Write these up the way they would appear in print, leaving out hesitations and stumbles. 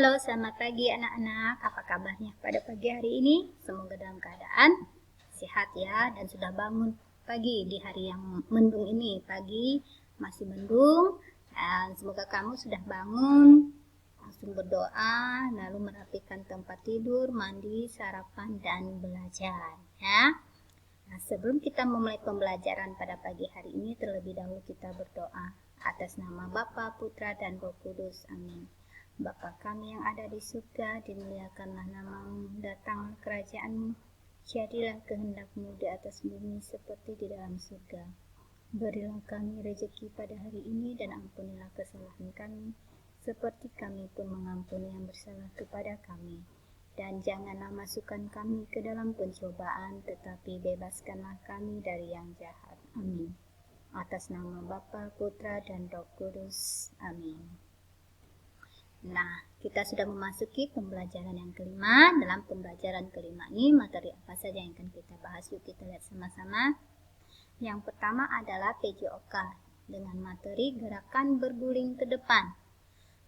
Halo, selamat pagi anak-anak. Apa kabarnya pada pagi hari ini? Semoga dalam keadaan sehat ya, dan sudah bangun pagi di hari yang mendung ini. Pagi masih mendung, dan semoga kamu sudah bangun, langsung berdoa, lalu merapikan tempat tidur, mandi, sarapan, dan belajar ya. Nah, sebelum kita memulai pembelajaran pada pagi hari ini, terlebih dahulu kita berdoa atas nama Bapa, Putra, dan Roh Kudus. Amin. Bapa kami yang ada di surga, dimuliakanlah namamu, datanglah kerajaanmu, jadilah kehendakmu di atas bumi seperti di dalam surga. Berilah kami rezeki pada hari ini, dan ampunilah kesalahan kami, seperti kami pun mengampuni yang bersalah kepada kami. Dan janganlah masukkan kami ke dalam pencobaan, tetapi bebaskanlah kami dari yang jahat. Amin. Atas nama Bapa, Putra, dan Roh Kudus. Amin. Nah, kita sudah memasuki pembelajaran yang kelima. Dalam pembelajaran kelima ini, materi apa saja yang akan kita bahas? Yuk kita lihat sama-sama. Yang pertama adalah PJOK dengan materi gerakan berguling ke depan.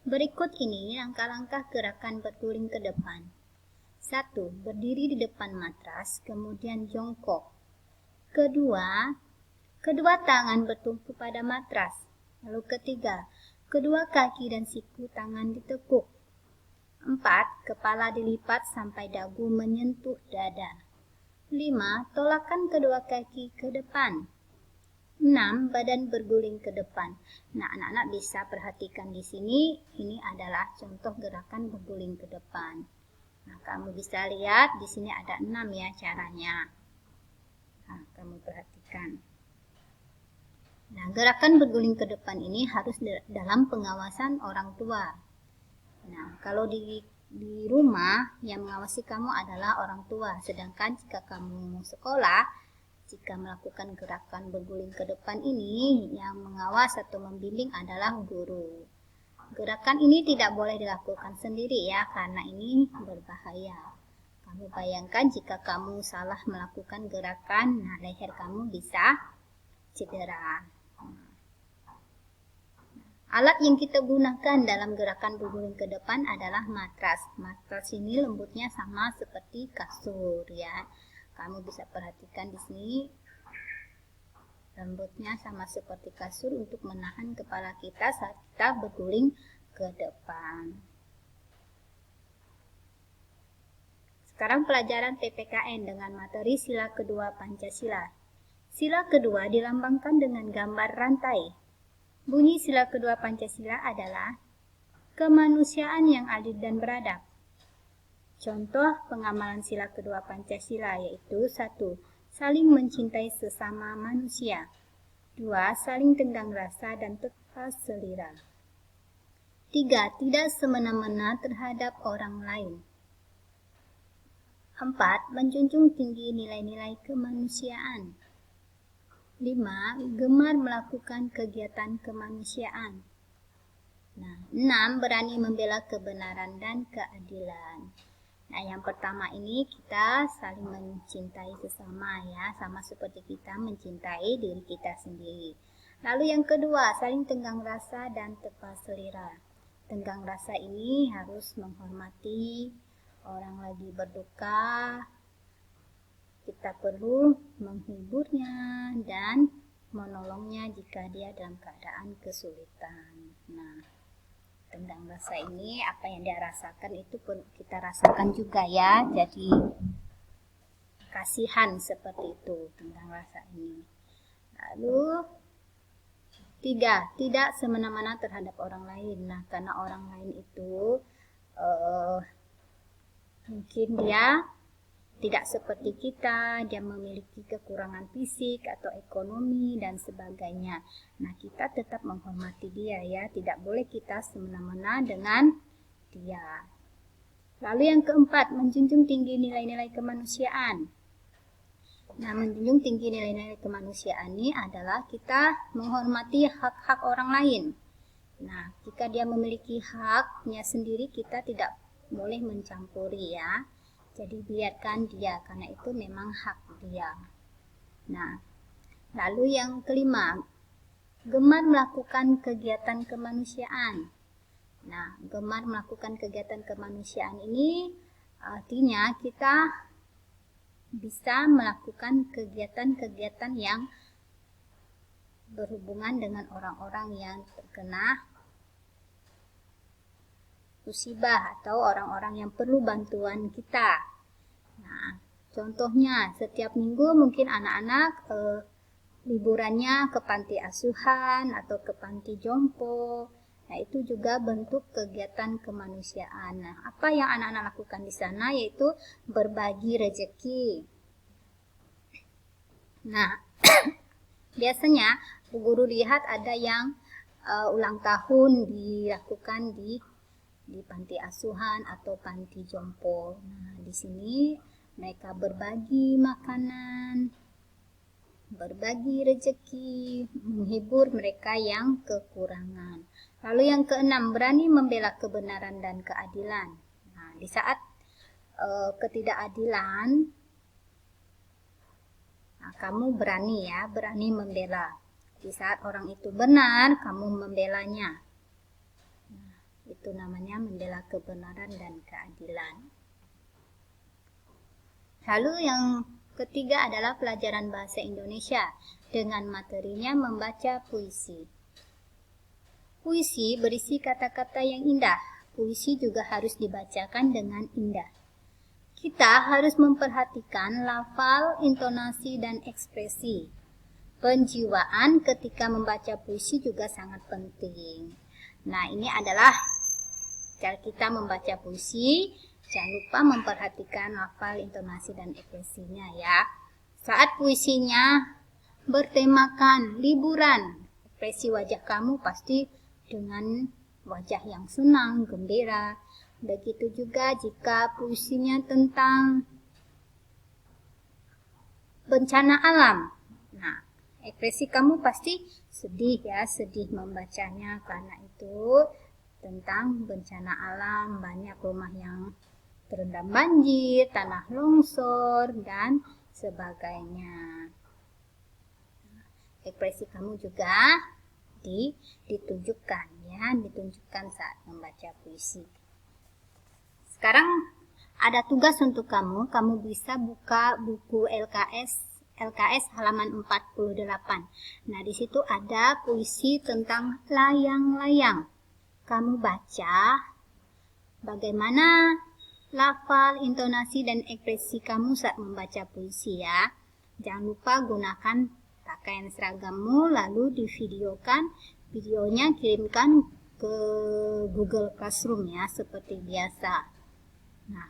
Berikut ini langkah-langkah gerakan berguling ke depan. 1. Berdiri di depan matras, kemudian jongkok. Kedua tangan bertumpu pada matras. Lalu ketiga, kedua kaki dan siku tangan ditekuk. 4. Kepala dilipat sampai dagu menyentuh dada. 5. Tolakkan kedua kaki ke depan. 6. Badan berguling ke depan. Nah, anak-anak bisa perhatikan di sini, ini adalah contoh gerakan berguling ke depan. Nah, kamu bisa lihat di sini ada 6 ya caranya. Nah, kamu perhatikan. Nah, gerakan berguling ke depan ini harus dalam pengawasan orang tua. Nah, kalau di rumah yang mengawasi kamu adalah orang tua, sedangkan jika kamu sekolah, jika melakukan gerakan berguling ke depan ini, yang mengawas atau membimbing adalah guru. Gerakan ini tidak boleh dilakukan sendiri ya, karena ini berbahaya. Kamu bayangkan jika kamu salah melakukan gerakan, nah leher kamu bisa cedera. Alat yang kita gunakan dalam gerakan berguling ke depan adalah matras. Matras ini lembutnya sama seperti kasur ya. Kamu bisa perhatikan di sini. Lembutnya sama seperti kasur untuk menahan kepala kita saat kita berguling ke depan. Sekarang pelajaran PPKN dengan materi sila kedua Pancasila. Sila kedua dilambangkan dengan gambar rantai. Bunyi sila kedua Pancasila adalah kemanusiaan yang adil dan beradab. Contoh pengamalan sila kedua Pancasila yaitu 1. Saling mencintai sesama manusia. 2. Saling tenggang rasa dan tepat selera. 3. Tidak semena-mena terhadap orang lain. 4. Menjunjung tinggi nilai-nilai kemanusiaan. 5. Gemar melakukan kegiatan kemanusiaan. Nah, 6. Berani membela kebenaran dan keadilan. Nah, yang pertama ini kita saling mencintai sesama ya, sama seperti kita mencintai diri kita sendiri. Lalu yang kedua, saling tenggang rasa dan tepat selera. Tenggang rasa ini harus menghormati orang lagi berduka. Kita perlu menghiburnya dan menolongnya jika dia dalam keadaan kesulitan. Nah, tenggang rasa ini apa yang dia rasakan itu pun kita rasakan juga ya. Jadi kasihan seperti itu tenggang rasa ini. Lalu 3. Tidak semena-mena terhadap orang lain. Nah, karena orang lain itu mungkin dia tidak seperti kita, dia memiliki kekurangan fisik atau ekonomi dan sebagainya. Nah, kita tetap menghormati dia ya, tidak boleh kita semena-mena dengan dia. Lalu yang keempat, menjunjung tinggi nilai-nilai kemanusiaan. Nah, menjunjung tinggi nilai-nilai kemanusiaan ini adalah kita menghormati hak-hak orang lain. Nah, jika dia memiliki haknya sendiri, kita tidak boleh mencampuri ya. Jadi biarkan dia, karena itu memang hak dia. Nah, lalu yang kelima, gemar melakukan kegiatan kemanusiaan. Nah, gemar melakukan kegiatan kemanusiaan ini artinya kita bisa melakukan kegiatan-kegiatan yang berhubungan dengan orang-orang yang terkena musibah atau orang-orang yang perlu bantuan kita. Nah, contohnya setiap minggu mungkin anak-anak liburannya ke panti asuhan atau ke panti jompo. Nah, itu juga bentuk kegiatan kemanusiaan. Nah, apa yang anak-anak lakukan di sana yaitu berbagi rezeki. Nah, biasanya Bu Guru lihat ada yang ulang tahun dilakukan di panti asuhan atau panti jompo. Nah, di sini mereka berbagi makanan, berbagi rezeki, menghibur mereka yang kekurangan. Lalu yang keenam, berani membela kebenaran dan keadilan. Nah, di saat ketidakadilan, nah, kamu berani membela. Di saat orang itu benar, kamu membelanya. Nah, itu namanya membela kebenaran dan keadilan. Lalu yang ketiga adalah pelajaran bahasa Indonesia dengan materinya membaca puisi. Puisi berisi kata-kata yang indah. Puisi juga harus dibacakan dengan indah. Kita harus memperhatikan lafal, intonasi, dan ekspresi. Penjiwaan ketika membaca puisi juga sangat penting. Nah, ini adalah cara kita membaca puisi. Jangan lupa memperhatikan lafal, intonasi, dan ekspresinya ya. Saat puisinya bertemakan liburan, ekspresi wajah kamu pasti dengan wajah yang senang, gembira. Begitu juga jika puisinya tentang bencana alam. Nah, ekspresi kamu pasti sedih ya, sedih membacanya karena itu tentang bencana alam, banyak rumah yang terendam banjir, tanah longsor, dan sebagainya. Ekspresi kamu juga ditunjukkan saat membaca puisi. Sekarang ada tugas untuk kamu. Kamu bisa buka buku LKS halaman 48. Nah, di situ ada puisi tentang layang-layang. Kamu baca bagaimana lafal, intonasi, dan ekspresi kamu saat membaca puisi ya. Jangan lupa gunakan pakaian seragammu, lalu divideokan. Videonya kirimkan ke Google Classroom ya, seperti biasa. Nah,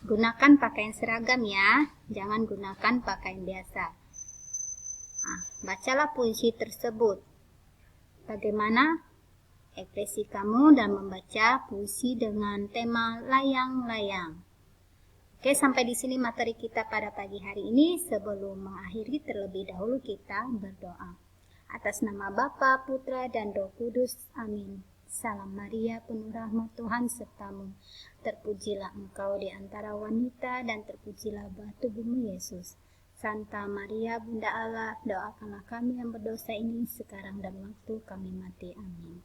gunakan pakaian seragam ya, jangan gunakan pakaian biasa. Nah, bacalah puisi tersebut. Bagaimana ekspresi kamu dan membaca puisi dengan tema layang-layang. Oke, sampai di sini materi kita pada pagi hari ini. Sebelum mengakhiri, terlebih dahulu kita berdoa. Atas nama Bapa, Putra, dan Roh Kudus. Amin. Salam Maria, penuh rahmat Tuhan sertamu. Terpujilah engkau di antara wanita, dan terpujilah buah tubuhmu Yesus. Santa Maria, Bunda Allah, doakanlah kami yang berdosa ini sekarang dan waktu kami mati. Amin.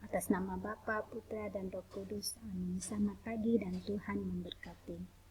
Atas nama Bapa, Putra, dan Roh Kudus. Amin. Selamat pagi dan Tuhan memberkati.